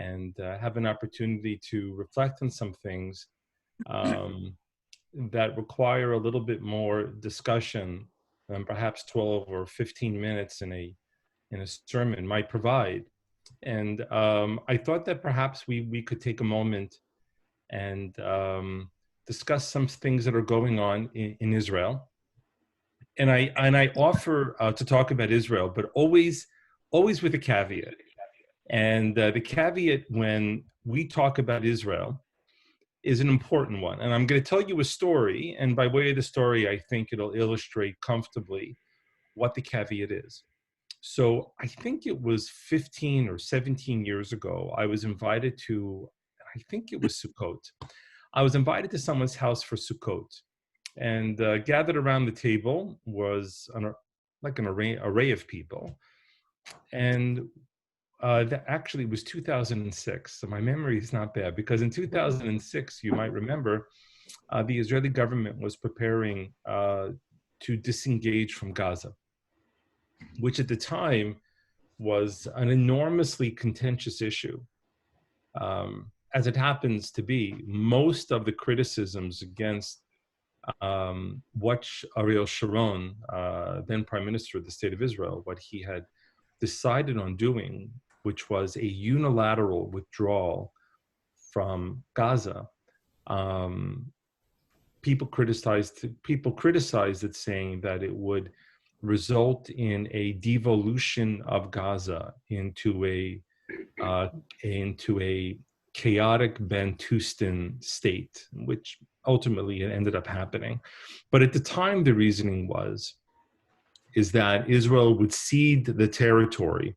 and have an opportunity to reflect on some things that require a little bit more discussion than perhaps 12 or 15 minutes in a sermon might provide. And I thought that perhaps we could take a moment and discuss some things that are going on in Israel. And I offer to talk about Israel, but always with a caveat. And the caveat when we talk about Israel is an important one. And I'm going to tell you a story. And by way of the story, I think it'll illustrate comfortably what the caveat is. So I think it was 15 or 17 years ago, I was invited to, I think it was Sukkot. I was invited to someone's house for Sukkot. And gathered around the table was an array of people. And that actually was 2006. So my memory is not bad, because in 2006, you might remember, the Israeli government was preparing to disengage from Gaza, which at the time was an enormously contentious issue. As it happens to be, most of the criticisms against what Ariel Sharon, then Prime Minister of the State of Israel, what he had decided on doing, which was a unilateral withdrawal from Gaza, people criticized it, saying that it would result in a devolution of Gaza into a chaotic Bantustan state, which ultimately it ended up happening. But at the time, the reasoning is that Israel would cede the territory,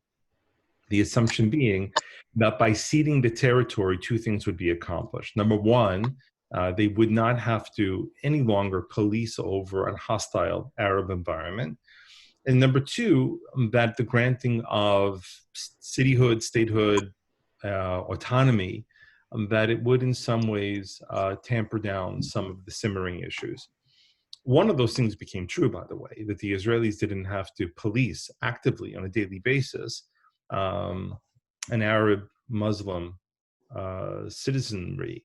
the assumption being that by ceding the territory, two things would be accomplished. Number one, they would not have to any longer police over a hostile Arab environment. And number two, that the granting of cityhood, statehood, autonomy, that it would in some ways tamper down some of the simmering issues. One of those things became true, by the way, that the Israelis didn't have to police actively on a daily basis an Arab Muslim citizenry.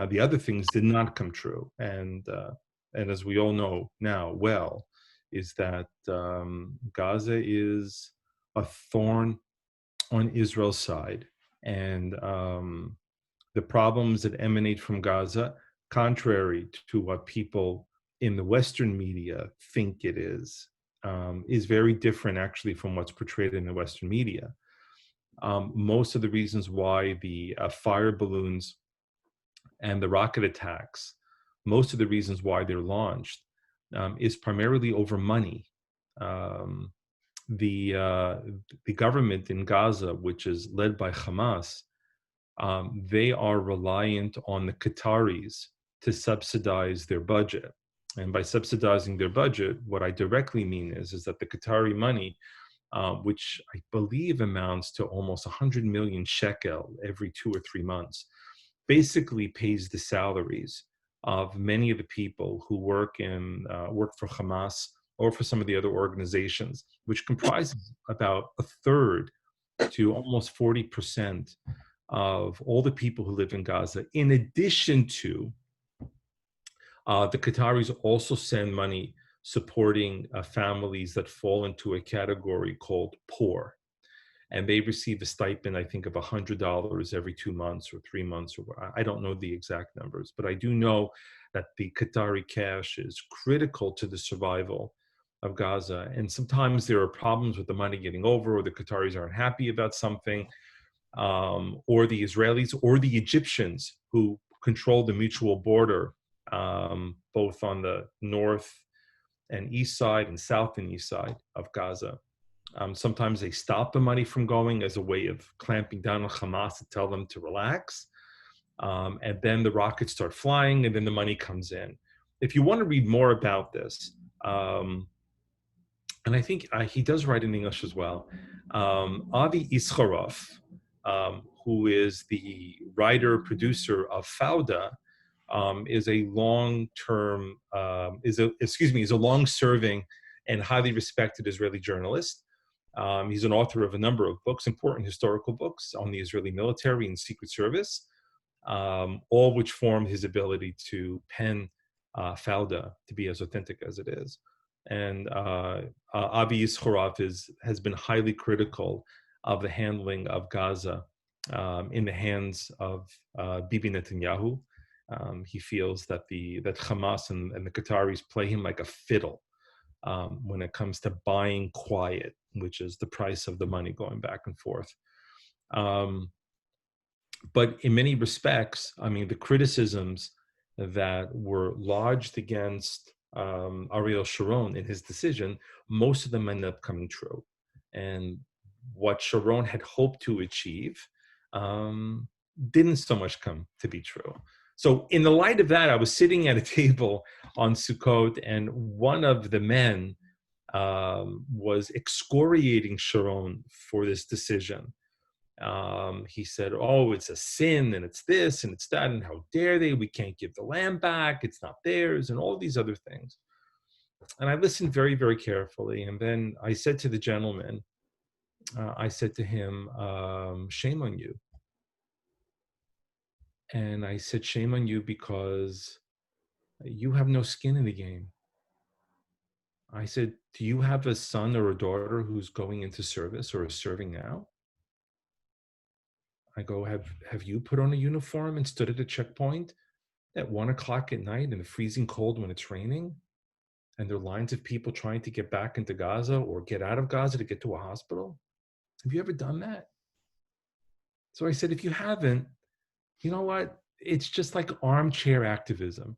The other things did not come true. And as we all know now well, is that Gaza is a thorn on Israel's side. And the problems that emanate from Gaza, contrary to what people in the Western media think it is very different actually from what's portrayed in the Western media. Most of the reasons why the fire balloons and the rocket attacks, most of the reasons why they're launched is primarily over money. The government in Gaza, which is led by Hamas, they are reliant on the Qataris to subsidize their budget. And by subsidizing their budget, what I directly mean is that the Qatari money, which I believe amounts to almost 100 million shekel every 2 or 3 months, basically pays the salaries of many of the people who work for Hamas or for some of the other organizations, which comprises about a third to almost 40% of all the people who live in Gaza. In addition to, the Qataris also send money supporting families that fall into a category called poor. And they receive a stipend, I think, of $100 every 2 months or 3 months, or I don't know the exact numbers, but I do know that the Qatari cash is critical to the survival of Gaza. And sometimes there are problems with the money getting over, or the Qataris aren't happy about something, or the Israelis or the Egyptians who control the mutual border, both on the north and east side and south and east side of Gaza. Sometimes they stop the money from going as a way of clamping down on Hamas to tell them to relax. And then the rockets start flying and then the money comes in. If you want to read more about this, and I think he does write in English as well, Avi Ischaroff, who is the writer, producer of Fauda, is a long-serving and highly respected Israeli journalist. He's an author of a number of books, important historical books on the Israeli military and Secret Service, all which formed his ability to pen Fauda to be as authentic as it is. And Avi Yisroel has been highly critical of the handling of Gaza in the hands of Bibi Netanyahu. He feels that that Hamas and the Qataris play him like a fiddle when it comes to buying quiet, which is the price of the money going back and forth. But in many respects, I mean, the criticisms that were lodged against Ariel Sharon in his decision, most of them ended up coming true. And what Sharon had hoped to achieve didn't so much come to be true. So in the light of that, I was sitting at a table on Sukkot, and one of the men was excoriating Sharon for this decision. He said, oh, it's a sin, and it's this, and it's that, and how dare they? We can't give the land back. It's not theirs, and all these other things. And I listened very, very carefully. And then I said to the gentleman, I said to him, shame on you. And I said, shame on you because you have no skin in the game. I said, do you have a son or a daughter who's going into service or is serving now? I go, have you put on a uniform and stood at a checkpoint at 1 o'clock at night in the freezing cold when it's raining? And there are lines of people trying to get back into Gaza or get out of Gaza to get to a hospital? Have you ever done that? So I said, if you haven't, you know what? It's just like armchair activism.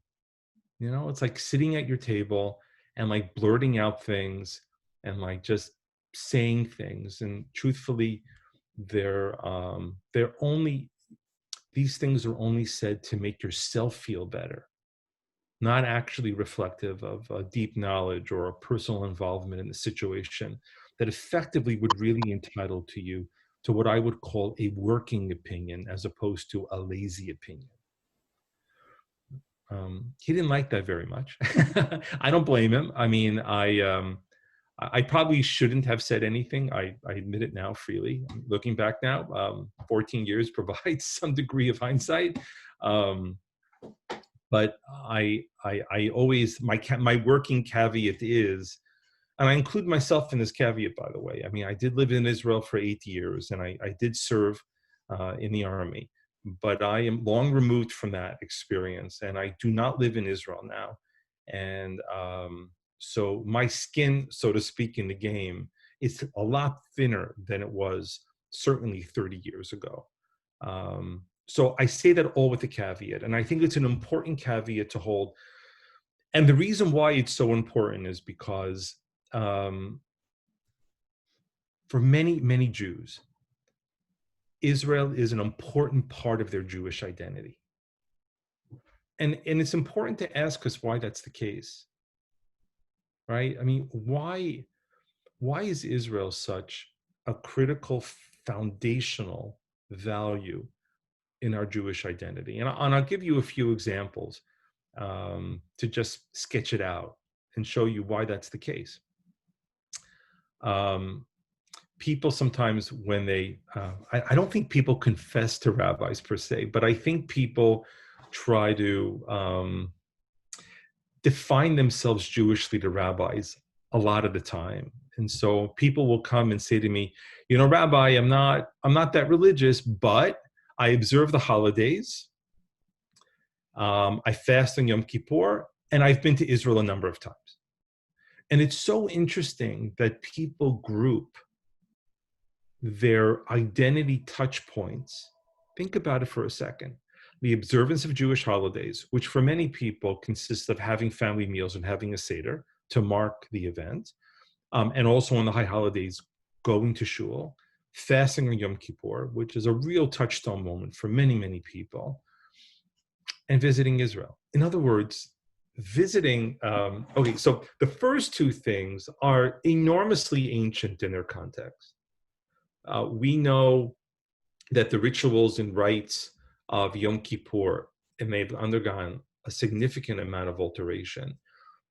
You know, it's like sitting at your table and like blurting out things and like just saying things. And truthfully, they're only, these things are only said to make yourself feel better, not actually reflective of a deep knowledge or a personal involvement in the situation that effectively would really entitle to you to what I would call a working opinion as opposed to a lazy opinion. He didn't like that very much. I don't blame him. I mean, I probably shouldn't have said anything. I admit it now freely. Looking back now, 14 years provides some degree of hindsight. But I always, my working caveat is, and I include myself in this caveat, by the way. I mean, I did live in Israel for 8 years, and I did serve in the army. But I am long removed from that experience, and I do not live in Israel now. And so my skin, so to speak, in the game is a lot thinner than it was certainly 30 years ago. So I say that all with a caveat, and I think it's an important caveat to hold. And the reason why it's so important is because for many, many Jews, Israel is an important part of their Jewish identity. And it's important to ask us why that's the case, right? I mean, why is Israel such a critical, foundational value in our Jewish identity? And I'll give you a few examples to just sketch it out and show you why that's the case. People sometimes, when they, I don't think people confess to rabbis per se, but I think people try to define themselves Jewishly to rabbis a lot of the time. And so people will come and say to me, you know, Rabbi, I'm not that religious, but I observe the holidays. I fast on Yom Kippur, and I've been to Israel a number of times. And it's so interesting that people group their identity touch points. Think about it for a second. The observance of Jewish holidays, which for many people consists of having family meals and having a Seder to mark the event, and also on the high holidays, going to shul, fasting on Yom Kippur, which is a real touchstone moment for many, many people, and visiting Israel. In other words, visiting, okay, so the first two things are enormously ancient in their context. We know that the rituals and rites of Yom Kippur, and they've undergone a significant amount of alteration.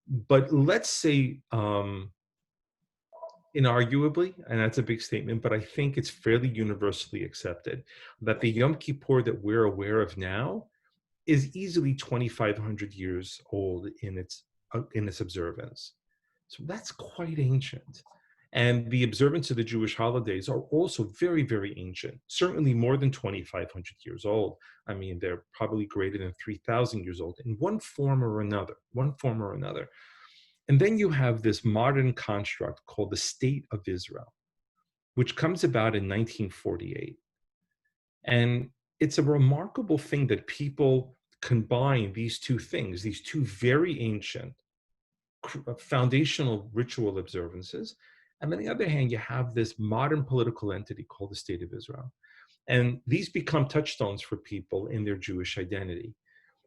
But let's say inarguably, and that's a big statement, but I think it's fairly universally accepted that the Yom Kippur that we're aware of now is easily 2,500 years old in its observance. So that's quite ancient. And the observance of the Jewish holidays are also very, very ancient, certainly more than 2,500 years old. I mean, they're probably greater than 3,000 years old in one form or another, one form or another. And then you have this modern construct called the State of Israel, which comes about in 1948. And it's a remarkable thing that people combine these two things, these two very ancient foundational ritual observances. And on the other hand, you have this modern political entity called the State of Israel. And these become touchstones for people in their Jewish identity.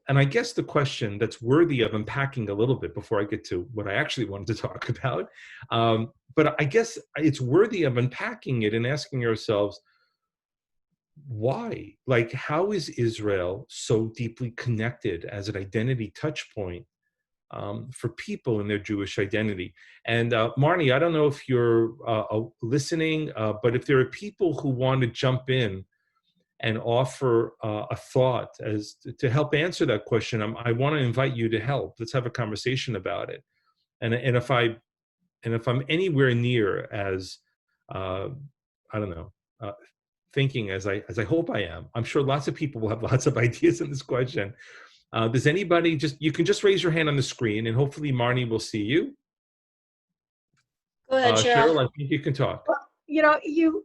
And I guess the question that's worthy of unpacking a little bit before I get to what I actually wanted to talk about, but I guess it's worthy of unpacking it and asking ourselves, why? Like, how is Israel so deeply connected as an identity touch point for people in their Jewish identity? And Marnie, I don't know if you're listening, but if there are people who want to jump in and offer a thought as to help answer that question, I want to invite you to help. Let's have a conversation about it. And if I'm anywhere near as I don't know, thinking as I hope I am, I'm sure lots of people will have lots of ideas in this question. Does anybody you can just raise your hand on the screen, and hopefully Marnie will see you. Go ahead, Cheryl, I think you can talk. Well, you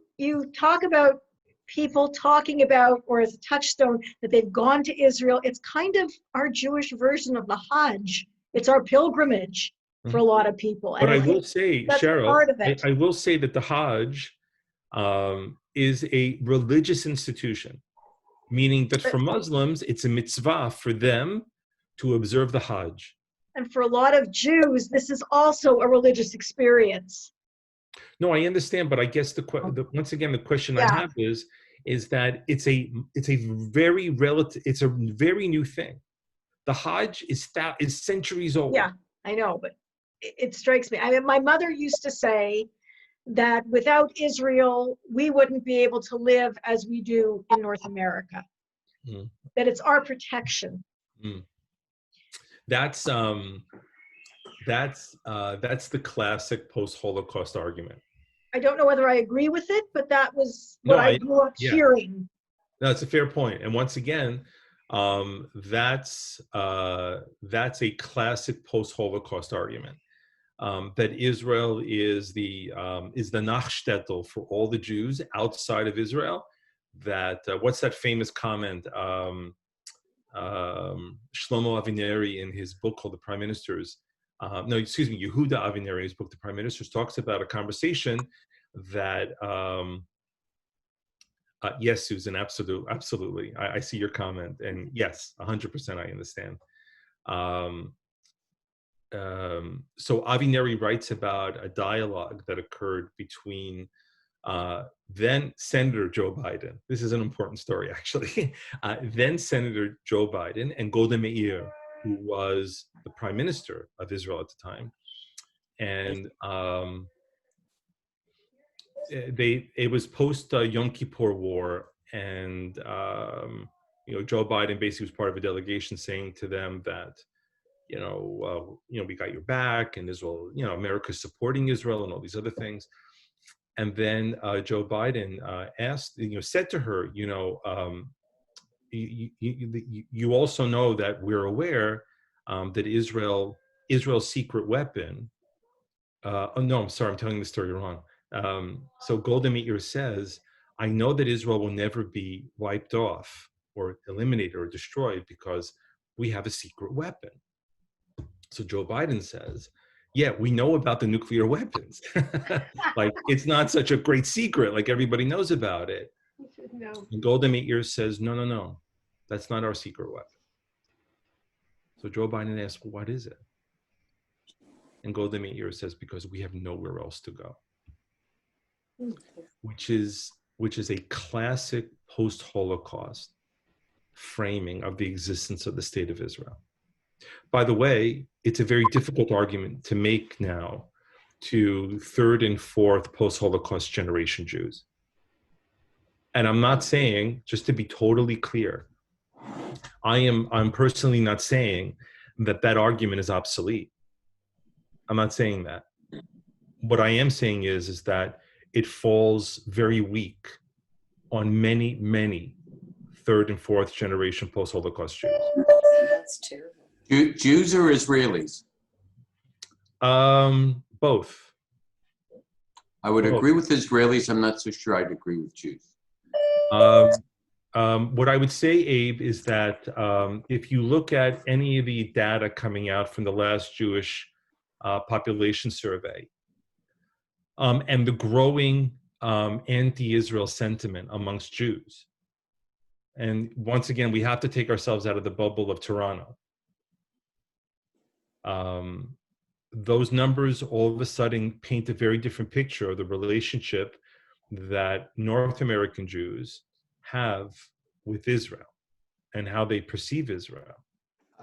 talk about people talking about, or as a touchstone, that they've gone to Israel. It's kind of our Jewish version of the Hajj. It's our pilgrimage for a lot of people. But I will say, that's Cheryl, part of it. I will say that the Hajj is a religious institution, meaning that for Muslims, it's a mitzvah for them to observe the Hajj. And for a lot of Jews, this is also a religious experience. No, I understand, but I guess once again, the question I have is that it's a very new thing. The Hajj is centuries old. Yeah, I know, but it strikes me. I mean, my mother used to say that without Israel, we wouldn't be able to live as we do in North America. That it's our protection. That's the classic post-Holocaust argument. I don't know whether I agree with it, but that was what I grew up hearing. No, it's a fair point. And once again, that's a classic post-Holocaust argument. That Israel is the Nachshtetl for all the Jews outside of Israel. That what's that famous comment? Shlomo Avineri in his book called The Prime Ministers. Yehuda Avineri, in his book The Prime Ministers, talks about a conversation that. Yes, Susan, absolutely. I see your comment, and yes, 100%, I understand. So Avineri writes about a dialogue that occurred between then Senator Joe Biden. This is an important story, actually. Then Senator Joe Biden and Golda Meir, who was the prime minister of Israel at the time. And it was post Yom Kippur War, and Joe Biden basically was part of a delegation saying to them that we got your back, and Israel, America's supporting Israel, and all these other things. And then Joe Biden said to her, you also know that we're aware that Israel's secret weapon. Oh no, I'm sorry, I'm telling the story wrong. So Golda Meir says, I know that Israel will never be wiped off or eliminated or destroyed because we have a secret weapon. So Joe Biden says, yeah, we know about the nuclear weapons. Like, it's not such a great secret, like everybody knows about it. No. And Golda Meir says, no, that's not our secret weapon. So Joe Biden asks, what is it? And Golda Meir says, because we have nowhere else to go. Which is a classic post-Holocaust framing of the existence of the State of Israel. By the way, it's a very difficult argument to make now to third and fourth post-Holocaust generation Jews. And I'm not saying, just to be totally clear, I'm personally not saying that that argument is obsolete. I'm not saying that. What I am saying is that it falls very weak on many, many third and fourth generation post-Holocaust Jews. That's terrible. Jews or Israelis? Both. I would agree with Israelis. I'm not so sure I'd agree with Jews. What I would say, Abe, is that if you look at any of the data coming out from the last Jewish population survey, and the growing anti-Israel sentiment amongst Jews, and once again, we have to take ourselves out of the bubble of Toronto. Those numbers all of a sudden paint a very different picture of the relationship that North American Jews have with Israel and how they perceive Israel.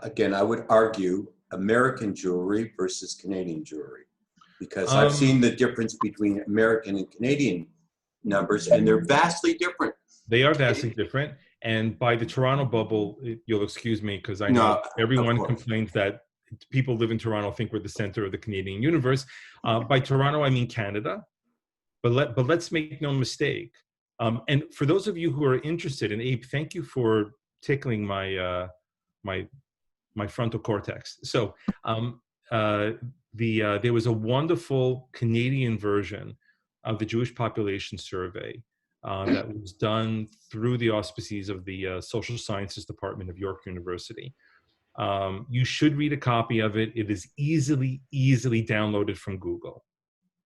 Again, I would argue American Jewry versus Canadian Jewry, because I've seen the difference between American and Canadian numbers, and they're vastly different. They are vastly different. And by the Toronto bubble, you'll excuse me, because I know everyone complains that people live in Toronto think we're the center of the Canadian universe. By Toronto, I mean Canada. But let's make no mistake. And for those of you who are interested, and Abe, thank you for tickling my my frontal cortex. So there was a wonderful Canadian version of the Jewish population survey that was done through the auspices of the Social Sciences Department of York University. You should read a copy of it. It is easily downloaded from Google.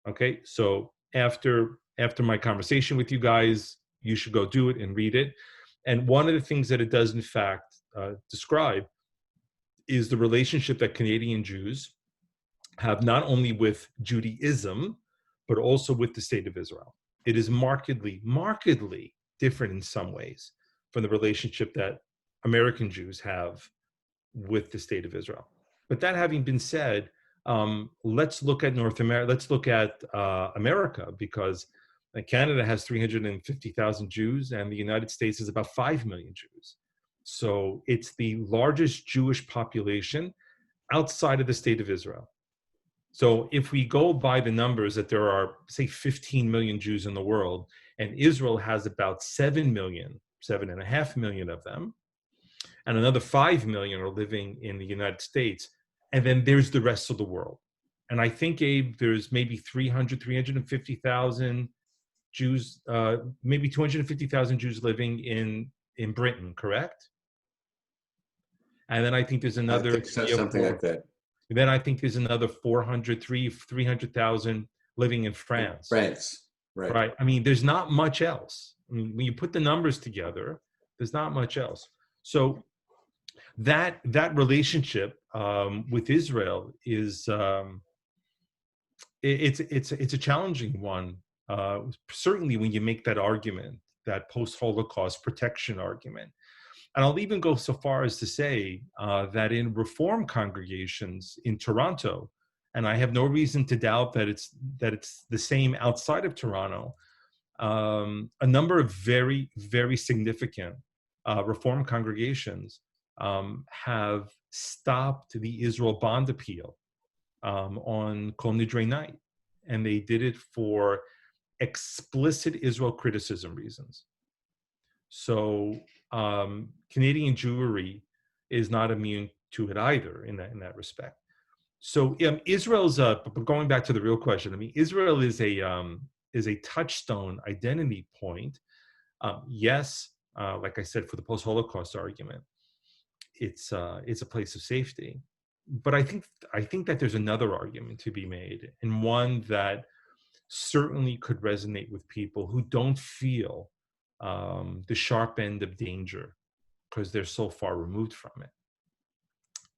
Okay, so after my conversation with you guys, you should go do it and read it. And one of the things that it does, in fact, describe is the relationship that Canadian Jews have not only with Judaism, but also with the state of Israel. It is markedly different in some ways from the relationship that American Jews have with the state of Israel. But that having been said, let's look at North America. Let's look at America, because Canada has 350,000 Jews, and the United States is about 5 million Jews. So it's the largest Jewish population outside of the state of Israel. So if we go by the numbers that there are, say, 15 million Jews in the world, and Israel has about 7 million, 7.5 million of them, and another 5 million are living in the United States, and then there's the rest of the world. And I think, Abe, there's maybe 350,000 Jews, maybe 250,000 Jews living in Britain, correct? And then I think there's another... I think so, something like that. Then I think there's another 300,000 living in France. France, right. Right. I mean, there's not much else. I mean, when you put the numbers together, there's not much else. So that relationship with Israel is it's a challenging one. Certainly, when you make that argument, that post-Holocaust protection argument. And I'll even go so far as to say that in Reform congregations in Toronto, and I have no reason to doubt that it's the same outside of Toronto, a number of very, very significant Reform congregations have stopped the Israel bond appeal on Kol Nidrei night. And they did it for explicit Israel criticism reasons. So Canadian Jewry is not immune to it either in that respect. So Israel's but going back to the real question, I mean, Israel is a touchstone identity point. Yes, like I said, for the post-Holocaust argument, it's a place of safety. But I think that there's another argument to be made, and one that certainly could resonate with people who don't feel the sharp end of danger because they're so far removed from it.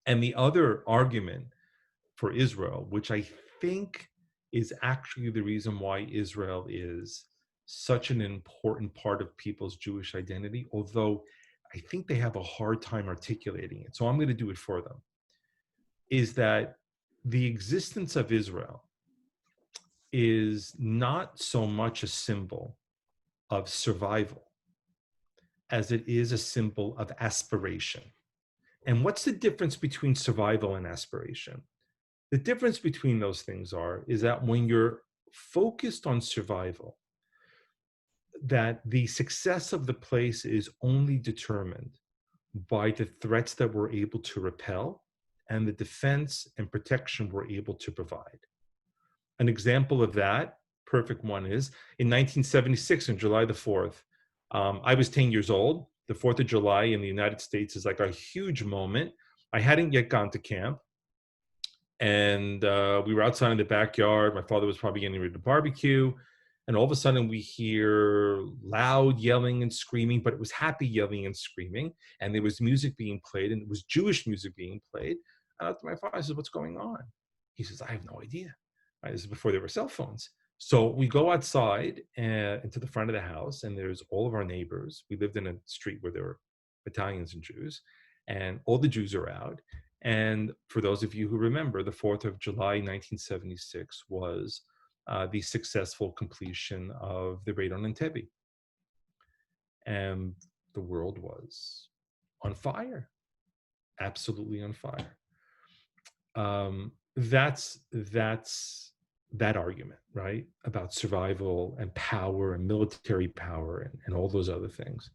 And the other argument for Israel, which I think is actually the reason why Israel is such an important part of people's Jewish identity, although I think they have a hard time articulating it. So I'm going to do it for them, is that the existence of Israel is not so much a symbol of survival as it is a symbol of aspiration. And what's the difference between survival and aspiration? The difference between those things is that when you're focused on survival, that the success of the place is only determined by the threats that we're able to repel and the defense and protection we're able to provide. An example of that, perfect one, is in 1976, on July the 4th, I was 10 years old. The 4th of July in the United States is like a huge moment. I hadn't yet gone to camp. And we were outside in the backyard. My father was probably getting ready to barbecue. And all of a sudden we hear loud yelling and screaming, but it was happy yelling and screaming. And there was music being played, and it was Jewish music being played. And my father says, "What's going on?" He says, "I have no idea." Right? This is before there were cell phones. So we go outside into the front of the house, and there's all of our neighbors. We lived in a street where there were Italians and Jews, and all the Jews are out. And for those of you who remember, the 4th of July, 1976 was the successful completion of the raid on Entebbe. And the world was on fire, absolutely on fire. That's that argument, right? About survival and power and military power and all those other things.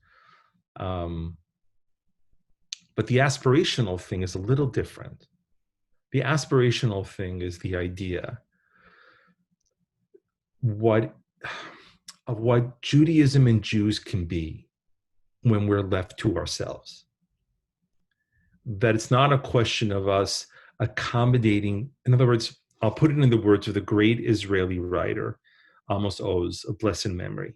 But the aspirational thing is a little different. The aspirational thing is the idea of what Judaism and Jews can be when we're left to ourselves. That it's not a question of us accommodating. In other words, I'll put it in the words of the great Israeli writer, Amos Oz, of blessed memory.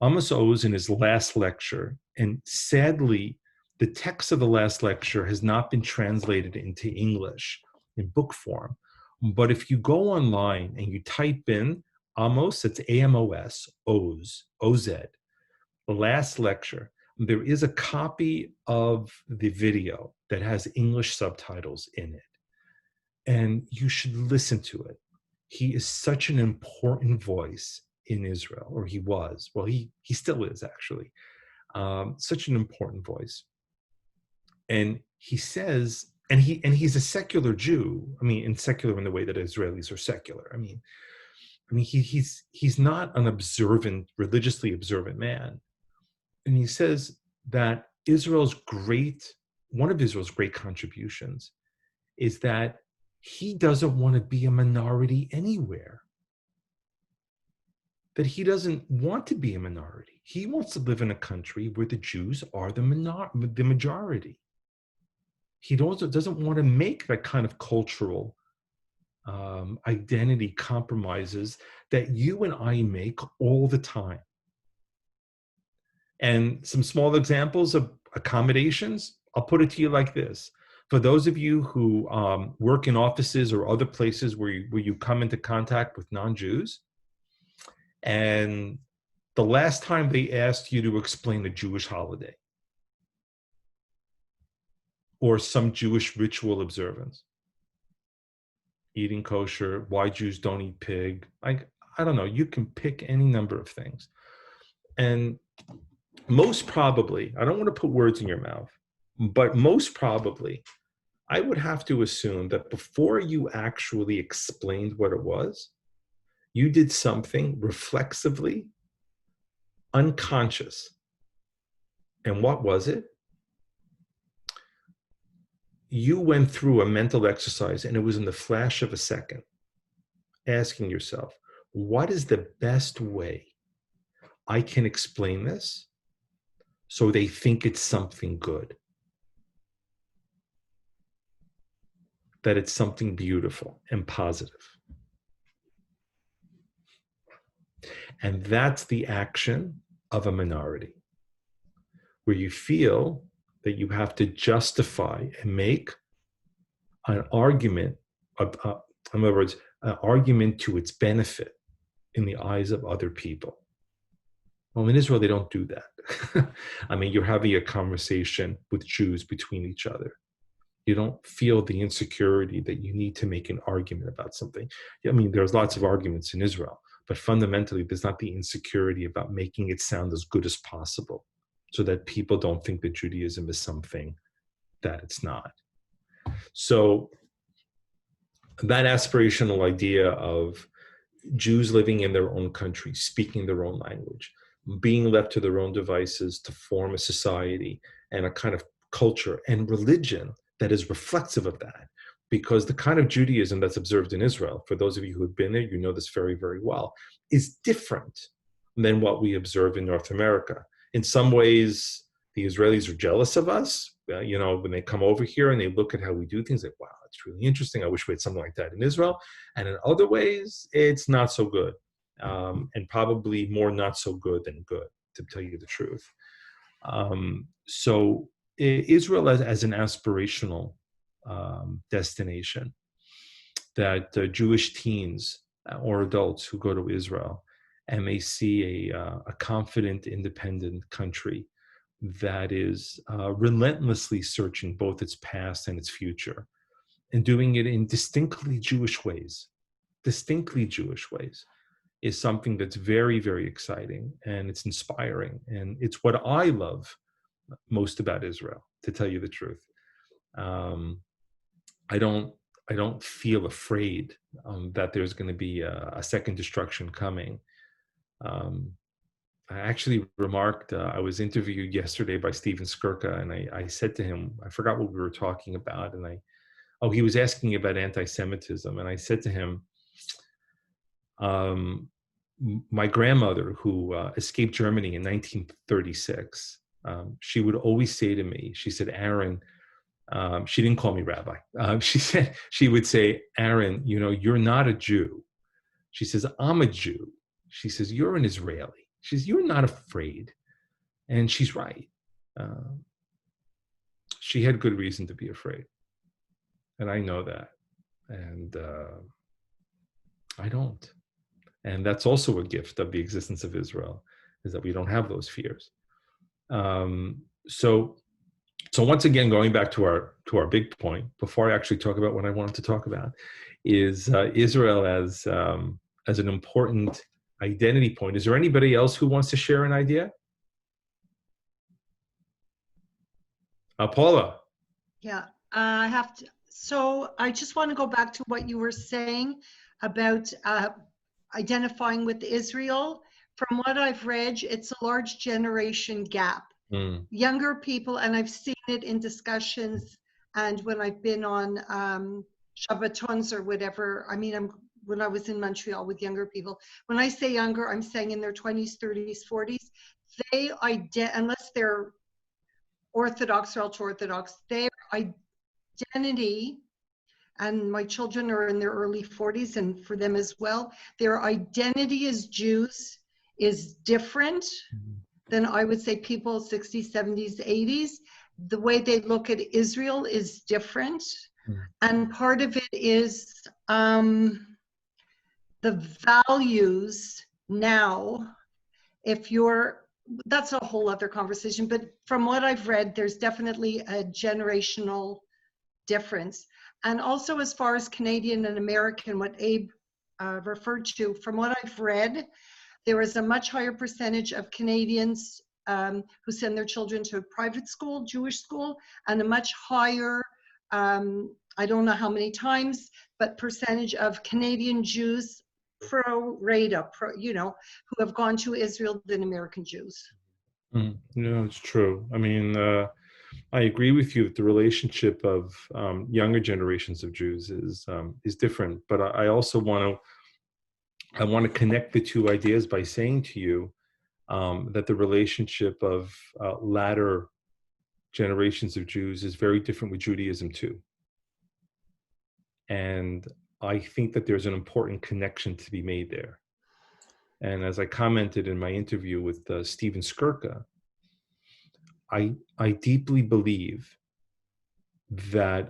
Amos Oz, in his last lecture, and sadly, the text of the last lecture has not been translated into English in book form. But if you go online and you type in Amos, it's A-M-O-S, Oz, O-Z, the last lecture, there is a copy of the video that has English subtitles in it. And you should listen to it. He is such an important voice in Israel, or he was. Well, he still is, actually. Such an important voice. And he says, and he's a secular Jew. I mean, secular in the way that Israelis are secular. I mean, he's not an observant, religiously observant man. And he says that one of Israel's great contributions is that he doesn't want to be a minority anywhere. That he doesn't want to be a minority. He wants to live in a country where the Jews are the majority. He also doesn't want to make that kind of cultural identity compromises that you and I make all the time. And some small examples of accommodations, I'll put it to you like this. For those of you who work in offices or other places where you come into contact with non-Jews, and the last time they asked you to explain a Jewish holiday or some Jewish ritual observance, eating kosher, why Jews don't eat pig, I don't know, you can pick any number of things. And most probably, I don't want to put words in your mouth, but most probably, I would have to assume that before you actually explained what it was, you did something reflexively unconscious. And what was it? You went through a mental exercise, and it was in the flash of a second, asking yourself, what is the best way I can explain this so they think it's something good? That it's something beautiful and positive. And that's the action of a minority, where you feel that you have to justify and make an argument, in other words, an argument to its benefit in the eyes of other people. Well, in Israel, they don't do that. I mean, you're having a conversation with Jews between each other. You don't feel the insecurity that you need to make an argument about something. I mean, there's lots of arguments in Israel, but fundamentally, there's not the insecurity about making it sound as good as possible so that people don't think that Judaism is something that it's not. So that aspirational idea of Jews living in their own country, speaking their own language, being left to their own devices to form a society and a kind of culture and religion that is reflexive of that. Because the kind of Judaism that's observed in Israel, for those of you who have been there, you know this very, very well, is different than what we observe in North America. In some ways, the Israelis are jealous of us. When they come over here and they look at how we do things, like, wow, it's really interesting. I wish we had something like that in Israel. And in other ways, it's not so good. And probably more not so good than good, to tell you the truth. So Israel as an aspirational destination, that Jewish teens or adults who go to Israel and they see a confident, independent country that is relentlessly searching both its past and its future, and doing it in distinctly Jewish ways, is something that's very, very exciting, and it's inspiring. And it's what I love most about Israel, to tell you the truth. I don't feel afraid that there's going to be a second destruction coming. I actually remarked, I was interviewed yesterday by Steven Skirka, and I said to him, I forgot what we were talking about, and he was asking about anti-Semitism, and I said to him, my grandmother, who escaped Germany in 1936, she would always say to me, she said, Aaron, she didn't call me Rabbi. She would say, Aaron, you're not a Jew. She says, I'm a Jew. She says, you're an Israeli. She says, you're not afraid. And she's right. She had good reason to be afraid. And I know that. And I don't. And that's also a gift of the existence of Israel, is that we don't have those fears. So once again, going back to our big point, before I actually talk about what I wanted to talk about, is Israel as an important identity point. Is there anybody else who wants to share an idea? Paula. Yeah, I have to. So I just want to go back to what you were saying about identifying with Israel. From what I've read, it's a large generation gap. Younger people, and I've seen it in discussions and when I've been on Shabbatons or whatever. I mean, when I was in Montreal with younger people. When I say younger, I'm saying in their 20s, 30s, 40s. They unless they're Orthodox or ultra-Orthodox, their identity, and my children are in their early 40s, and for them as well, their identity as Jews is different than, I would say, people 60s, 70s, 80s. The way they look at Israel is different. And part of it is the values now. That's a whole other conversation, but from what I've read, there's definitely a generational difference. And also, as far as Canadian and American, what Abe referred to, from what I've read, there is a much higher percentage of Canadians who send their children to a private school, Jewish school, and a much higher, I don't know how many times, but percentage of Canadian Jews pro rata, who have gone to Israel than American Jews. It's true. I mean, I agree with you that the relationship of younger generations of Jews is different. But I also want to connect the two ideas by saying to you that the relationship of latter generations of Jews is very different with Judaism too. And I think that there's an important connection to be made there. And as I commented in my interview with Steven Skirka, I deeply believe that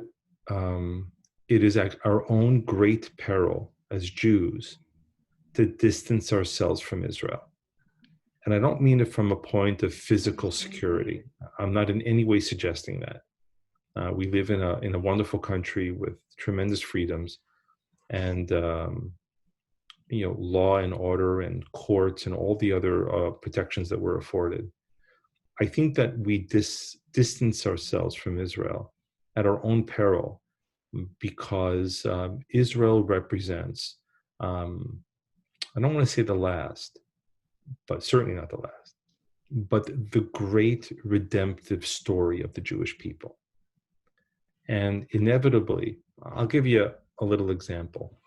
it is at our own great peril as Jews to distance ourselves from Israel. And I don't mean it from a point of physical security. I'm not in any way suggesting that. We live in a wonderful country with tremendous freedoms, and law and order and courts and all the other protections that we're afforded. I think that we distance ourselves from Israel at our own peril, because Israel represents, I don't want to say the last, but certainly not the last, but the great redemptive story of the Jewish people. And inevitably, I'll give you a little example.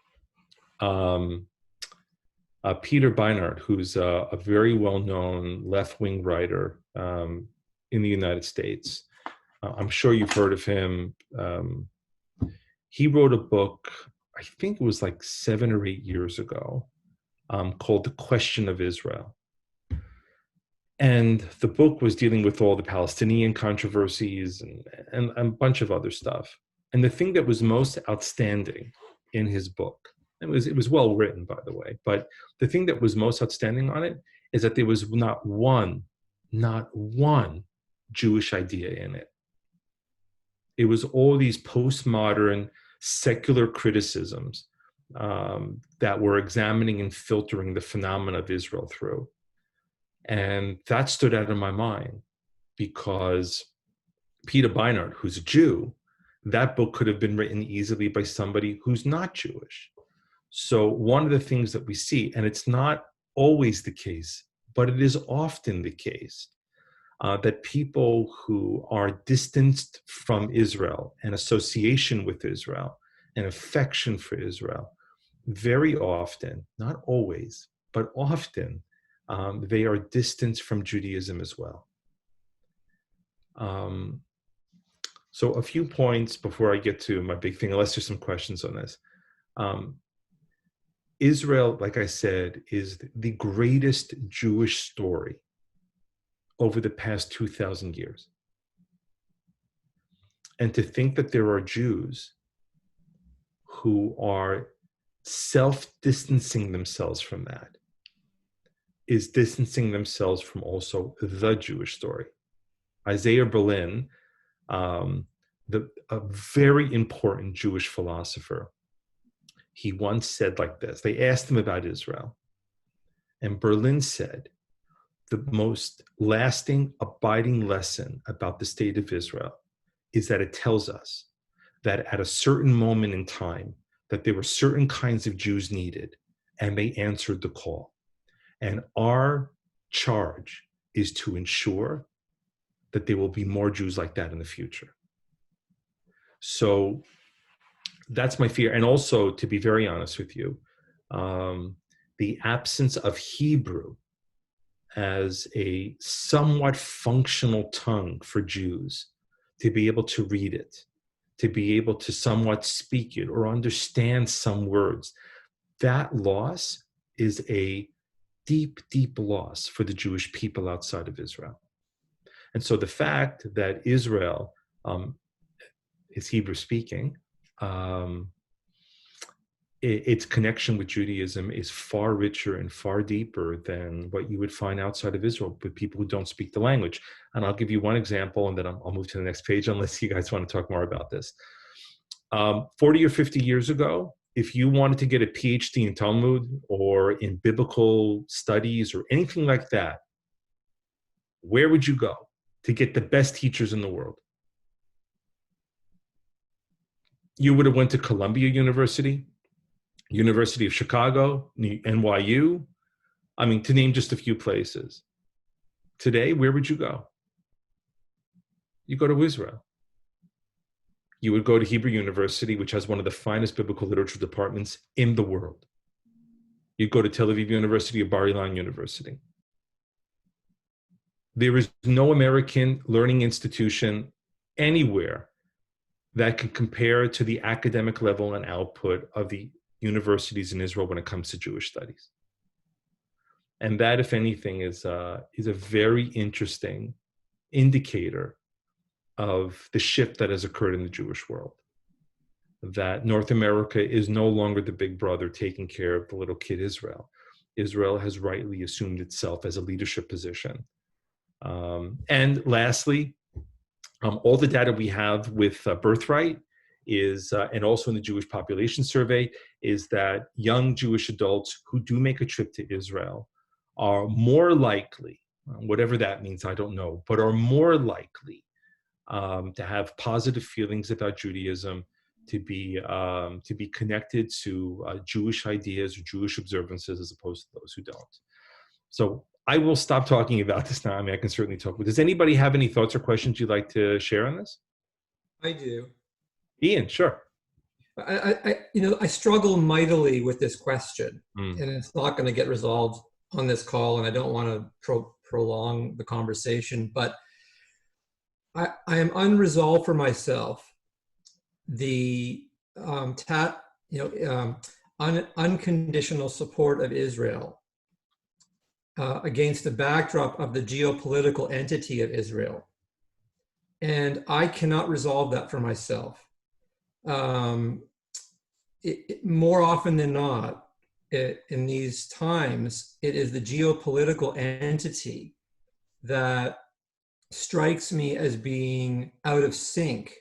Peter Beinart, who's a very well-known left-wing writer in the United States. I'm sure you've heard of him. He wrote a book, I think it was like 7 or 8 years ago, called The Question of Israel. And the book was dealing with all the Palestinian controversies and a bunch of other stuff. And the thing that was most outstanding in his book, it was well written, by the way, but the thing that was most outstanding on it is that there was not one Jewish idea in it. It was all these postmodern secular criticisms that were examining and filtering the phenomena of Israel through. And that stood out in my mind because Peter Beinart, who's a Jew, that book could have been written easily by somebody who's not Jewish. So one of the things that we see, and it's not always the case, but it is often the case, that people who are distanced from Israel and association with Israel and affection for Israel, very often, not always, but often, they are distanced from Judaism as well. So a few points before I get to my big thing, unless there's some questions on this. Israel, like I said, is the greatest Jewish story over the past 2,000 years. And to think that there are Jews who are self-distancing themselves from that is distancing themselves from also the Jewish story. Isaiah Berlin, a very important Jewish philosopher, he once said like this. They asked him about Israel, and Berlin said, the most lasting, abiding lesson about the state of Israel is that it tells us that at a certain moment in time, that there were certain kinds of Jews needed, and they answered the call. And our charge is to ensure that there will be more Jews like that in the future. So that's my fear. And also, to be very honest with you, the absence of Hebrew as a somewhat functional tongue for Jews, to be able to read it, to be able to somewhat speak it or understand some words, that loss is a deep, deep loss for the Jewish people outside of Israel. And so the fact that Israel is Hebrew speaking, its connection with Judaism is far richer and far deeper than what you would find outside of Israel with people who don't speak the language. And I'll give you one example, and then I'll move to the next page, unless you guys want to talk more about this. 40 or 50 years ago, if you wanted to get a PhD in Talmud or in biblical studies or anything like that, where would you go to get the best teachers in the world? You would have went to Columbia University, University of Chicago, NYU, I mean, to name just a few places. Today, where would you go? You go to Israel. You would go to Hebrew University, which has one of the finest biblical literature departments in the world. You go to Tel Aviv University or Bar Ilan University. There is no American learning institution anywhere that can compare to the academic level and output of the universities in Israel when it comes to Jewish studies. And that, if anything, is a very interesting indicator of the shift that has occurred in the Jewish world. That North America is no longer the big brother taking care of the little kid Israel. Israel has rightly assumed itself as a leadership position. And lastly, All the data we have with birthright is, and also in the Jewish population survey, is that young Jewish adults who do make a trip to Israel are more likely, whatever that means, I don't know, but are more likely to have positive feelings about Judaism, to be connected to Jewish ideas or Jewish observances as opposed to those who don't. So I will stop talking about this now. I mean, I can certainly talk. But does anybody have any thoughts or questions you'd like to share on this? I do. Ian, sure. I struggle mightily with this question, Mm. and it's not going to get resolved on this call, and I don't want to prolong the conversation, but I am unresolved for myself. The unconditional support of Israel against the backdrop of the geopolitical entity of Israel. And I cannot resolve that for myself. More often than not, in these times, it is the geopolitical entity that strikes me as being out of sync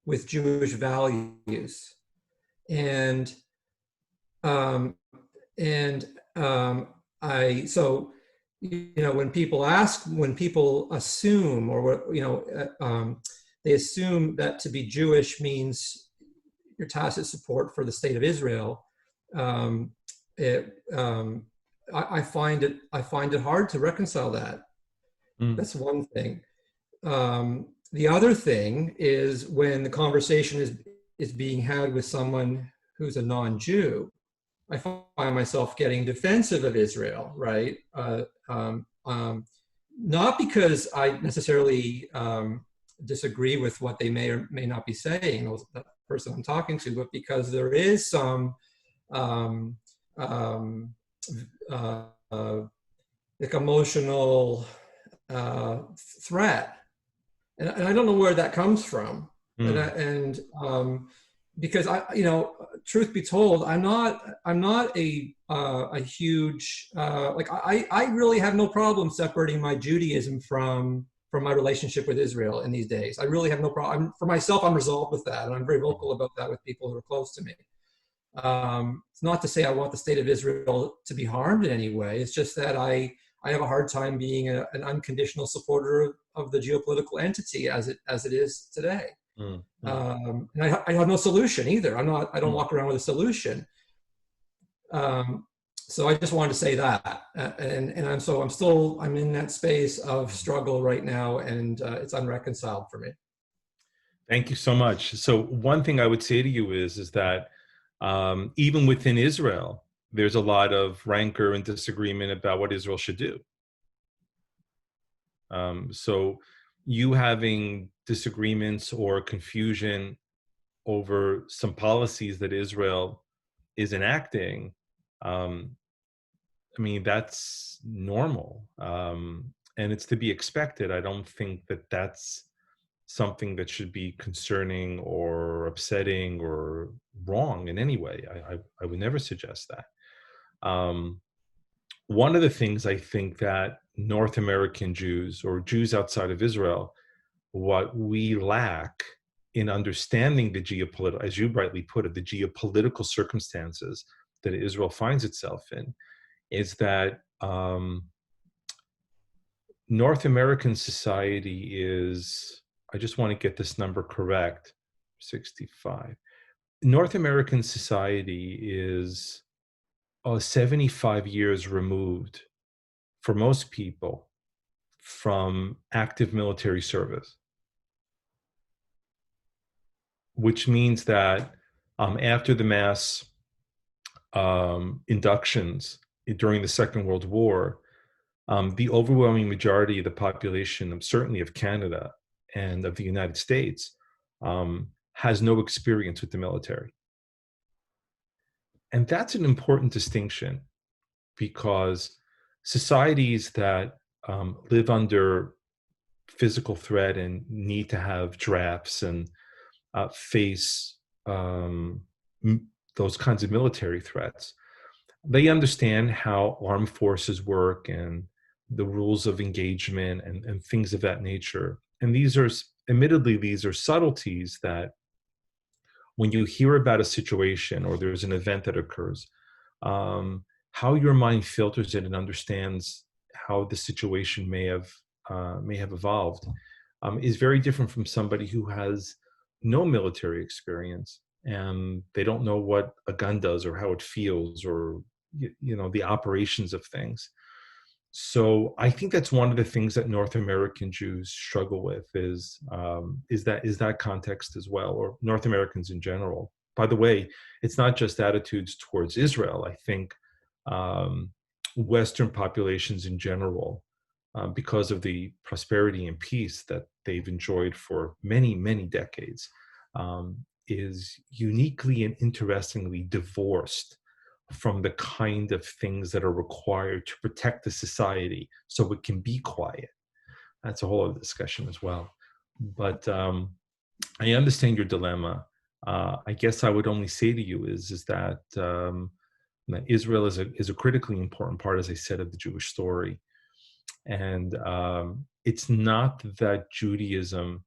with Jewish values. And so, when people assume, or they assume that to be Jewish means your tacit support for the state of Israel. I find it hard to reconcile that. Mm. That's one thing. The other thing is when the conversation is being had with someone who's a non-Jew, I find myself getting defensive of Israel, right? Not because I necessarily disagree with what they may or may not be saying, the person I'm talking to, but because there is some like emotional threat, and I don't know where that comes from. Because truth be told, I'm not a huge I really have no problem separating my Judaism from my relationship with Israel in these days. I really have no problem. For myself, I'm resolved with that, and I'm very vocal about that with people who are close to me. It's not to say I want the state of Israel to be harmed in any way. It's just that I have a hard time being an unconditional supporter of the geopolitical entity as it is today. And I have no solution either. I don't walk around with a solution. So I just wanted to say that, I'm in that space of struggle right now, and it's unreconciled for me. Thank you so much. So one thing I would say to you is that even within Israel, there's a lot of rancor and disagreement about what Israel should do. So you having disagreements or confusion over some policies that Israel is enacting, that's normal. And it's to be expected. I don't think that that's something that should be concerning or upsetting or wrong in any way. I would never suggest that. One of the things I think that North American Jews or Jews outside of Israel, what we lack in understanding the geopolitical, as you rightly put it, the geopolitical circumstances that Israel finds itself in, is that North American society is, I just want to get this number correct, 65. North American society is 75 years removed for most people from active military service, which means that after the mass inductions during the Second World War, the overwhelming majority of the population, certainly of Canada and of the United States, has no experience with the military. And that's an important distinction, because societies that live under physical threat and need to have drafts and face those kinds of military threats, they understand how armed forces work and the rules of engagement and things of that nature. And these are admittedly, these are subtleties that when you hear about a situation or there's an event that occurs, how your mind filters it and understands how the situation may have evolved is very different from somebody who has no military experience and they don't know what a gun does or how it feels or the operations of things. So I think that's one of the things that North American Jews struggle with is that context as well, or North Americans in general. By the way, it's not just attitudes towards Israel. I think Western populations in general, because of the prosperity and peace that they've enjoyed for many, many decades, is uniquely and interestingly divorced from the kind of things that are required to protect the society so it can be quiet. That's a whole other discussion as well. But I understand your dilemma. I guess I would only say to you is that Israel is a critically important part, as I said, of the Jewish story. And it's not that Judaism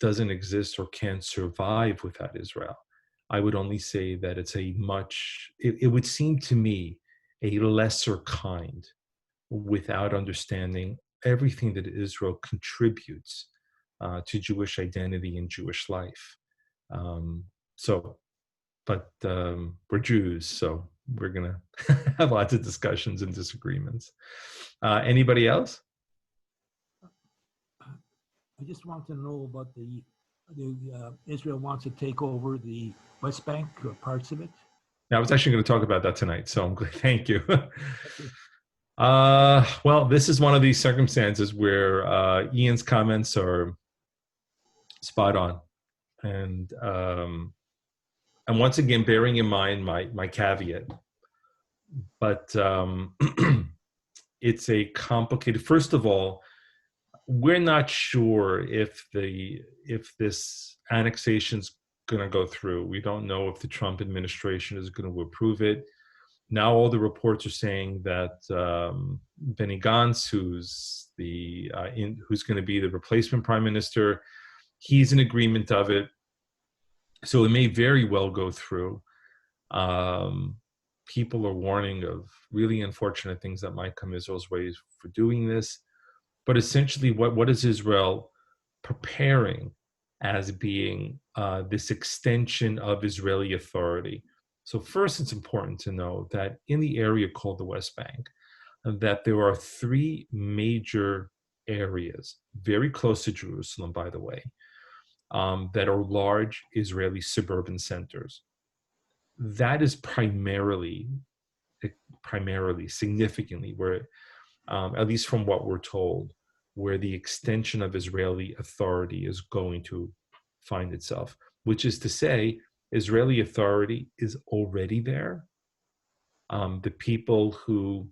doesn't exist or can't survive without Israel. I would only say that it's it would seem to me a lesser kind without understanding everything that Israel contributes to Jewish identity and Jewish life. But we're Jews, so we're going to have lots of discussions and disagreements. Anybody else? I just want to know about the Israel wants to take over the West Bank or parts of it. I was actually going to talk about that tonight, so I'm glad. Thank you. Well, this is one of these circumstances where Ian's comments are spot on, and once again, bearing in mind my caveat, but it's a complicated. First of all, we're not sure if this annexation's going to go through. We don't know if the Trump administration is going to approve it. Now all the reports are saying that Benny Gantz, who's going to be the replacement prime minister, he's in agreement of it. So it may very well go through. People are warning of really unfortunate things that might come Israel's way for doing this. But essentially, what is Israel preparing as being this extension of Israeli authority? So first, it's important to know that in the area called the West Bank, that there are three major areas, very close to Jerusalem, by the way, that are large Israeli suburban centers. That is primarily, significantly, where, at least from what we're told, where the extension of Israeli authority is going to find itself, which is to say, Israeli authority is already there. The people who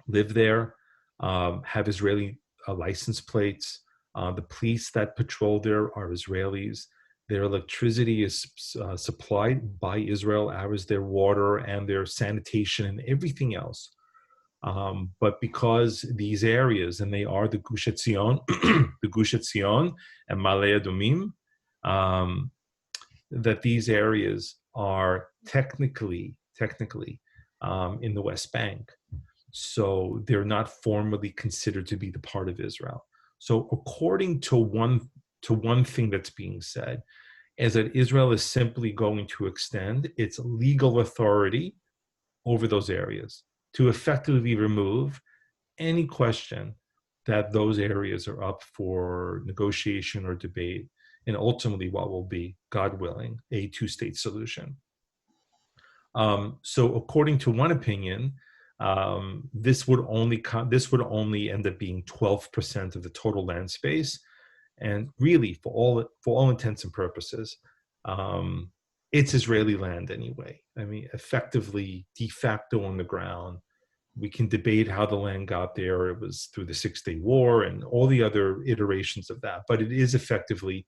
live there have Israeli license plates. The police that patrol there are Israelis. Their electricity is supplied by Israel, as their water and their sanitation and everything else. But because these areas, and they are the Gush Etzion, the Gush Etzion and Ma'ale Adumim, that these areas are technically in the West Bank. So they're not formally considered to be the part of Israel. So according to one thing that's being said, is that Israel is simply going to extend its legal authority over those areas to effectively remove any question that those areas are up for negotiation or debate, and ultimately what will be, God willing, a two-state solution. So according to one opinion, this would only end up being 12% of the total land space, and really, for all intents and purposes, it's Israeli land anyway. I mean, effectively, de facto on the ground. We can debate how the land got there. It was through the 6-Day War and all the other iterations of that, but it is effectively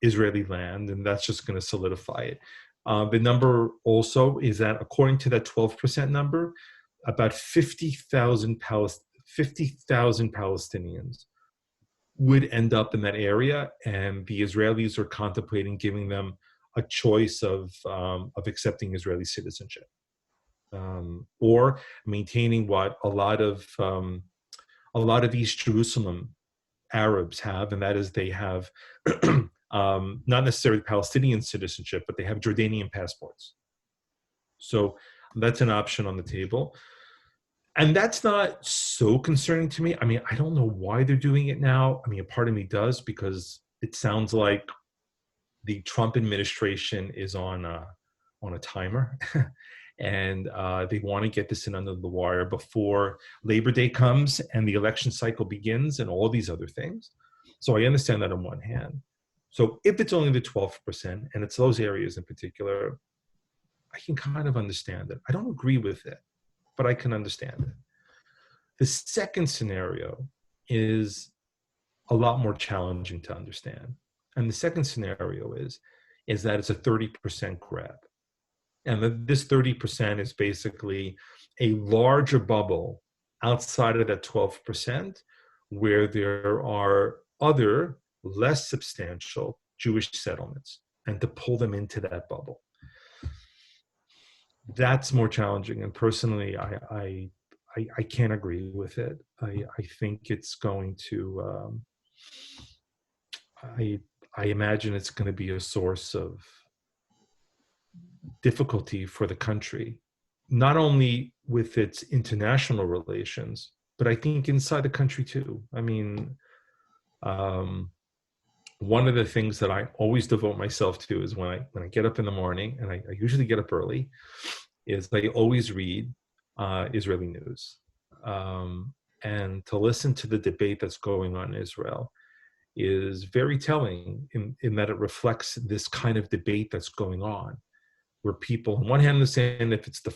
Israeli land, and that's just going to solidify it. The number also is that, according to that 12% number, about 50,000 Palestinians would end up in that area, and the Israelis are contemplating giving them a choice of accepting Israeli citizenship, or maintaining what a lot of East Jerusalem Arabs have, and that is they have not necessarily Palestinian citizenship, but they have Jordanian passports. So that's an option on the table. And that's not so concerning to me. I mean, I don't know why they're doing it now. I mean, a part of me does, because it sounds like the Trump administration is on a timer, and they want to get this in under the wire before Labor Day comes and the election cycle begins and all these other things. So I understand that on one hand. So if it's only the 12%, and it's those areas in particular, I can kind of understand it. I don't agree with it, but I can understand it. The second scenario is a lot more challenging to understand. And the second scenario is that it's a 30% grab. And that this 30% is basically a larger bubble outside of that 12%, where there are other less substantial Jewish settlements, and to pull them into that bubble. That's more challenging. And personally, I can't agree with it. I think it's going to, I imagine it's going to be a source of difficulty for the country, not only with its international relations, but I think inside the country too. I mean, one of the things that I always devote myself to is when I get up in the morning, and I usually get up early, is I always read Israeli news. And to listen to the debate that's going on in Israel is very telling in that it reflects this kind of debate that's going on, where people on one hand understand if it's the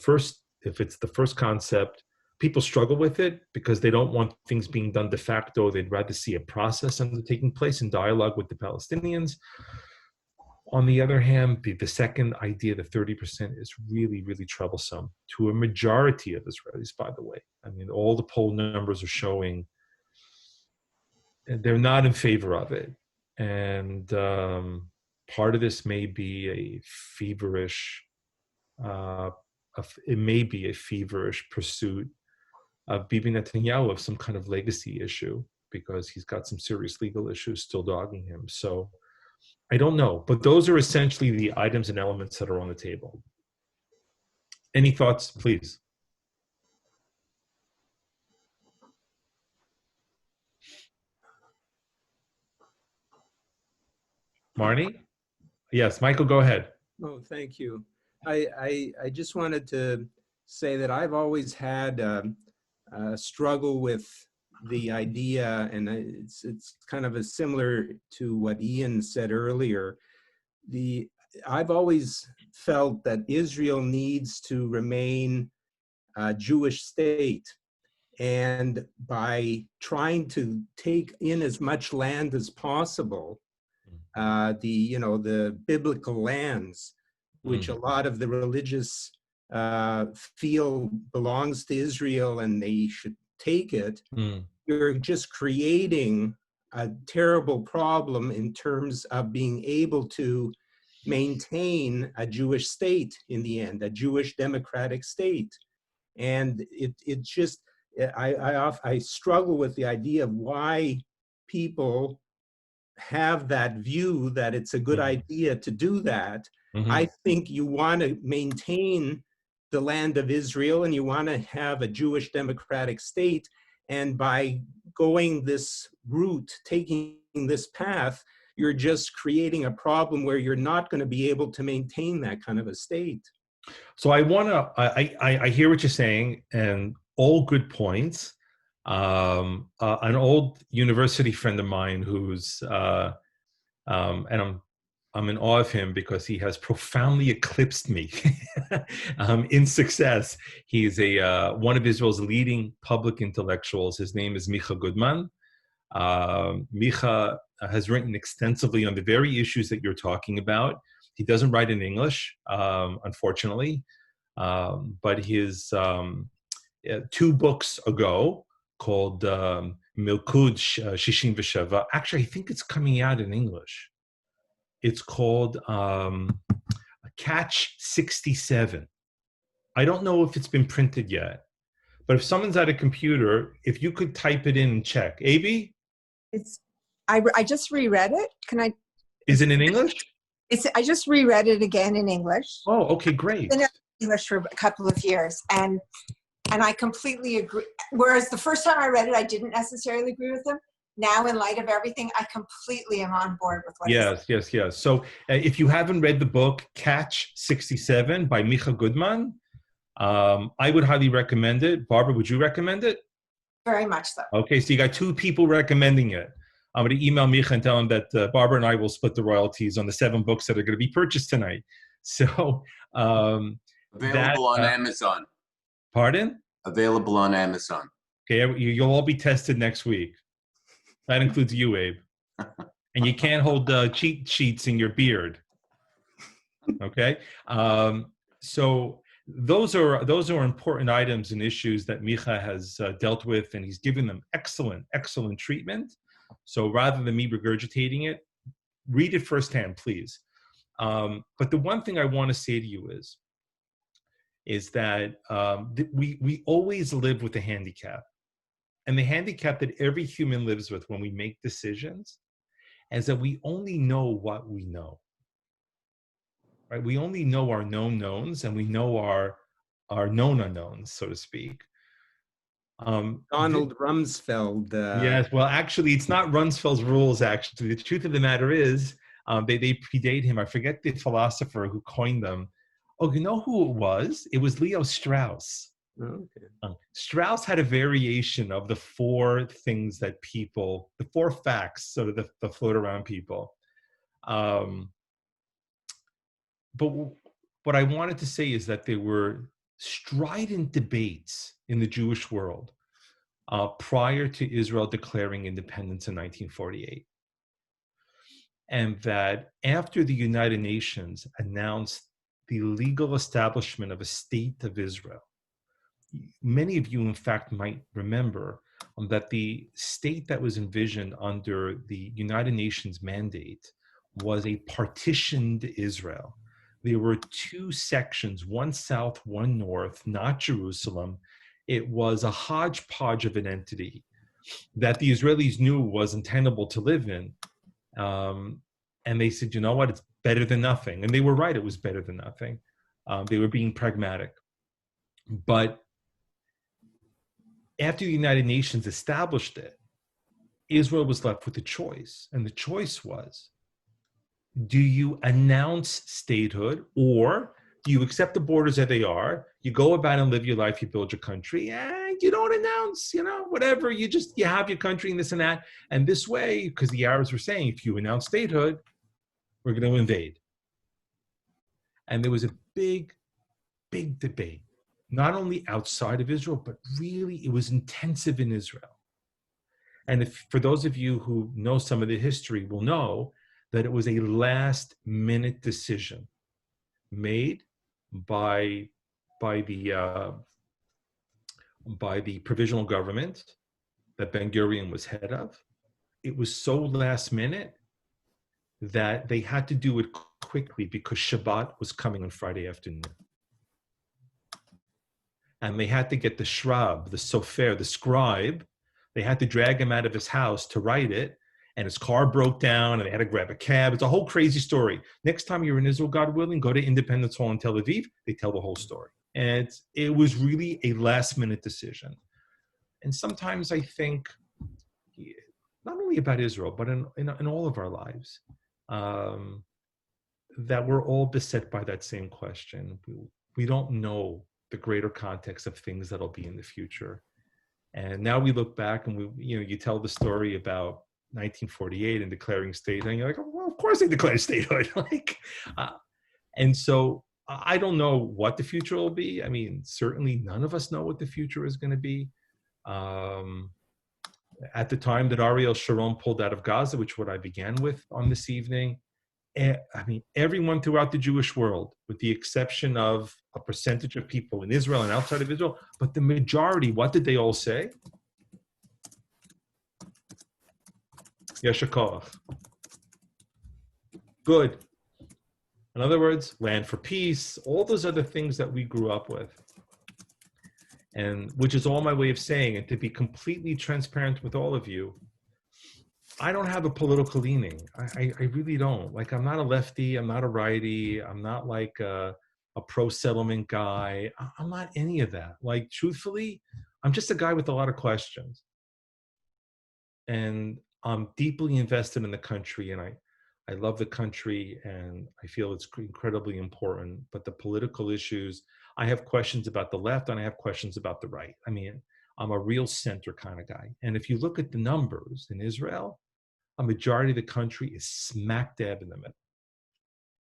first concept, people struggle with it because they don't want things being done de facto. They'd rather see a process taking place in dialogue with the Palestinians. On the other hand, the second idea, the 30%, is really, really troublesome to a majority of Israelis, by the way. I mean, all the poll numbers are showing they're not in favor of it. And part of this may be a feverish, pursuit of Bibi Netanyahu of some kind of legacy issue, because he's got some serious legal issues still dogging him. So I don't know, but those are essentially the items and elements that are on the table. Any thoughts, please? Marnie? Yes, Michael, go ahead. Oh, thank you. I just wanted to say that I've always had a struggle with the idea, and it's kind of similar to what Ian said earlier. I've always felt that Israel needs to remain a Jewish state, and by trying to take in as much land as possible, the biblical lands, which a lot of the religious feel belongs to Israel and they should take it, you're just creating a terrible problem in terms of being able to maintain a Jewish state in the end, a Jewish democratic state. And I struggle with the idea of why people have that view that it's a good idea to do that. I think you want to maintain the land of Israel and you want to have a Jewish democratic state. And by going this route, taking this path, you're just creating a problem where you're not going to be able to maintain that kind of a state. So I hear what you're saying, and all good points. An old university friend of mine who's, and I'm in awe of him because he has profoundly eclipsed me in success. He's one of Israel's leading public intellectuals. His name is Micha Goodman. Micha has written extensively on the very issues that you're talking about. He doesn't write in English, unfortunately, but his 2 books ago, called Milkud Shishim V'Shava. Actually, I think it's coming out in English. It's called Catch 67. I don't know if it's been printed yet, but if someone's at a computer, if you could type it in and check. Avi? I just reread it. Can I? Is it in English? I just reread it again in English. Oh, okay, great. It's been in English for a couple of years, and I completely agree. Whereas the first time I read it, I didn't necessarily agree with him. Now, in light of everything, I completely am on board with what he said. Yes. So if you haven't read the book Catch 67 by Micha Goodman, I would highly recommend it. Barbara, would you recommend it? Very much so. Okay, so you got two people recommending it. I'm going to email Micha and tell him that Barbara and I will split the royalties on the 7 books that are going to be purchased tonight. So available on Amazon. Pardon? Available on Amazon. Okay, you'll all be tested next week. That includes you, Abe. And you can't hold cheat sheets in your beard. Okay, so those are important items and issues that Micha has dealt with, and he's given them excellent treatment. So rather than me regurgitating it, read it firsthand, please. But the one thing I want to say to you is that we always live with a handicap. And the handicap that every human lives with when we make decisions is that we only know what we know. Right? We only know our known knowns, and we know our known unknowns, so to speak. Donald Rumsfeld. Yes, well, actually, it's not Rumsfeld's rules, actually. The truth of the matter is, they predate him. I forget the philosopher who coined them. Oh, you know who it was? It was Leo Strauss. Okay. Strauss had a variation of the 4 things that people, the 4 facts sort of that float around people. But what I wanted to say is that there were strident debates in the Jewish world prior to Israel declaring independence in 1948. And that after the United Nations announced the legal establishment of a state of Israel, many of you, in fact, might remember that the state that was envisioned under the United Nations mandate was a partitioned Israel. There were 2 sections, one south, one north, not Jerusalem. It was a hodgepodge of an entity that the Israelis knew was untenable to live in. And they said, you know what, it's better than nothing. And they were right, it was better than nothing. They were being pragmatic. But after the United Nations established it, Israel was left with a choice. And the choice was, do you announce statehood, or do you accept the borders as they are? You go about and live your life, you build your country, and you don't announce, whatever. You have your country and this and that. And this way, because the Arabs were saying, if you announce statehood, we're going to invade. And there was a big debate, not only outside of Israel, but really it was intensive in Israel. And for those of you who know some of the history will know that it was a last-minute decision made by the provisional government that Ben-Gurion was head of. It was so last minute that they had to do it quickly because Shabbat was coming on Friday afternoon. And they had to get the shrab, the sofer, the scribe, they had to drag him out of his house to write it, and his car broke down, and they had to grab a cab. It's a whole crazy story. Next time you're in Israel, God willing, go to Independence Hall in Tel Aviv. They tell the whole story. And it was really a last-minute decision. And sometimes I think, not only about Israel, but in all of our lives, that we're all beset by that same question. We don't know the greater context of things that'll be in the future. And now we look back and you tell the story about 1948 and declaring statehood, and you're like, oh, well, of course they declared statehood. And so I don't know what the future will be. I mean, certainly none of us know what the future is going to be. At the time that Ariel Sharon pulled out of Gaza, which what I began with on this evening, I mean, everyone throughout the Jewish world, with the exception of a percentage of people in Israel and outside of Israel, but the majority, what did they all say? Yesher koach. Good. In other words, land for peace, all those other things that we grew up with. And which is all my way of saying, and to be completely transparent with all of you, I don't have a political leaning. I really don't. Like, I'm not a lefty. I'm not a righty. I'm not like a pro-settlement guy. I'm not any of that. Like, truthfully, I'm just a guy with a lot of questions. And I'm deeply invested in the country, and I love the country, and I feel it's incredibly important. But the political issues, I have questions about the left, and I have questions about the right. I mean, I'm a real center kind of guy. And if you look at the numbers in Israel, a majority of the country is smack dab in the middle.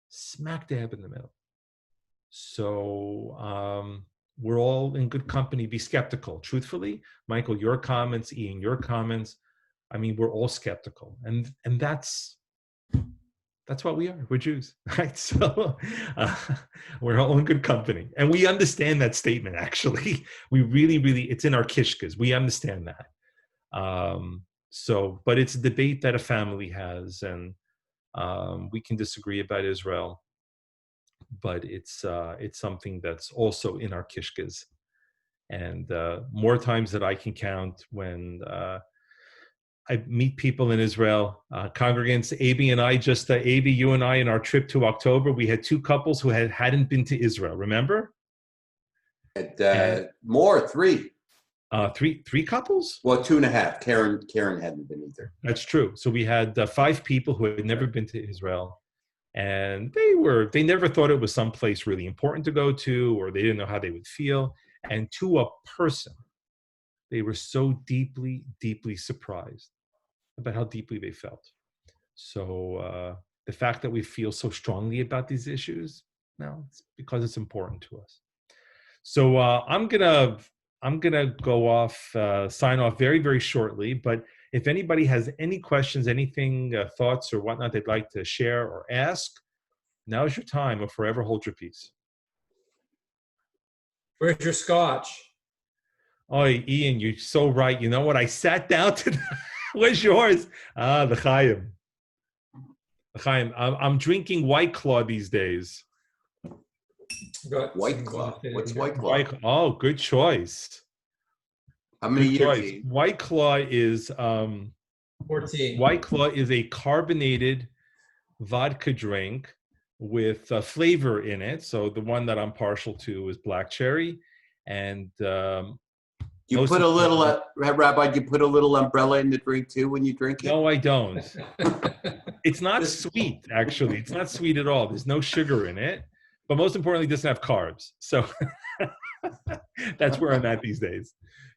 Smack dab in the middle. So we're all in good company. Be skeptical. Truthfully, Michael, your comments, Ian, your comments, I mean, we're all skeptical. And that's what we are. We're Jews, right? So we're all in good company. And we understand that statement, actually. We really, really, it's in our kishkas. We understand that. But it's a debate that a family has, and we can disagree about Israel, but it's something that's also in our kishkas. And more times than I can count, when I meet people in Israel, congregants, Avi and I, Avi, you and I, in our trip to October, we had two couples who hadn't been to Israel, remember? Three. Three couples? Well, 2.5. Karen hadn't been either. That's true. So we had 5 people who had never been to Israel, and they never thought it was someplace really important to go to, or they didn't know how they would feel. And to a person, they were so deeply, deeply surprised about how deeply they felt. So the fact that we feel so strongly about these issues, now, it's because it's important to us. So I'm gonna go off, sign off very, very shortly. But if anybody has any questions, anything, thoughts or whatnot they'd like to share or ask, now's your time, or forever hold your peace. Where's your scotch? Oh, Ian, you're so right. You know what? I sat down to. Where's yours? The Chaim. The Chaim. I'm drinking White Claw these days. White Claw. What's White Claw? Oh, good choice. How many years? White Claw is 14. White Claw is a carbonated vodka drink with flavor in it. So the one that I'm partial to is black cherry, and you put a little, Rabbi. You put a little umbrella in the drink too when you drink it. No, I don't. It's not sweet, actually. It's not sweet at all. There's no sugar in it. But most importantly, it doesn't have carbs. So that's where I'm at these days.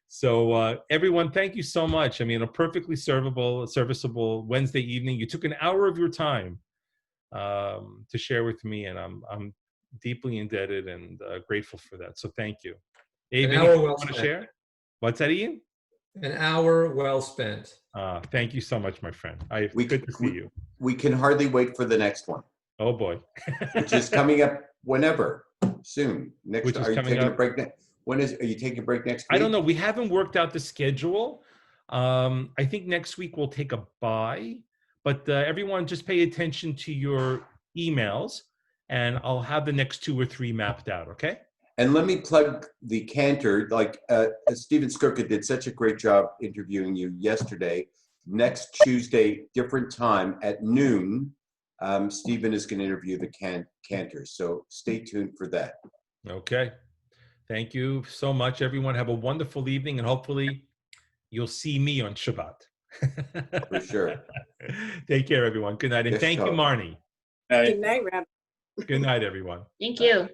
So everyone, thank you so much. I mean, a perfectly serviceable Wednesday evening. You took an hour of your time to share with me, and I'm deeply indebted and grateful for that. So thank you. Abe, anything you want to share? What's that, Ian? An hour well spent. Thank you so much, my friend. Good to see you. We can hardly wait for the next one. Oh boy. Which is coming up whenever, soon. Are you taking a break next? Are you taking a break next week? I don't know. We haven't worked out the schedule. I think next week we'll take a bye, but everyone just pay attention to your emails, and I'll have the next 2 or 3 mapped out, okay? And let me plug the Cantor. Like Stephen Skirka did such a great job interviewing you yesterday. Next Tuesday, different time at noon, Stephen is going to interview the Cantor. So stay tuned for that. Okay. Thank you so much, everyone. Have a wonderful evening, and hopefully you'll see me on Shabbat. For sure. Take care, everyone. Good night. And thank you, Marnie. Good night, Rabbi. Good night, everyone. Thank you.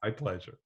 My pleasure.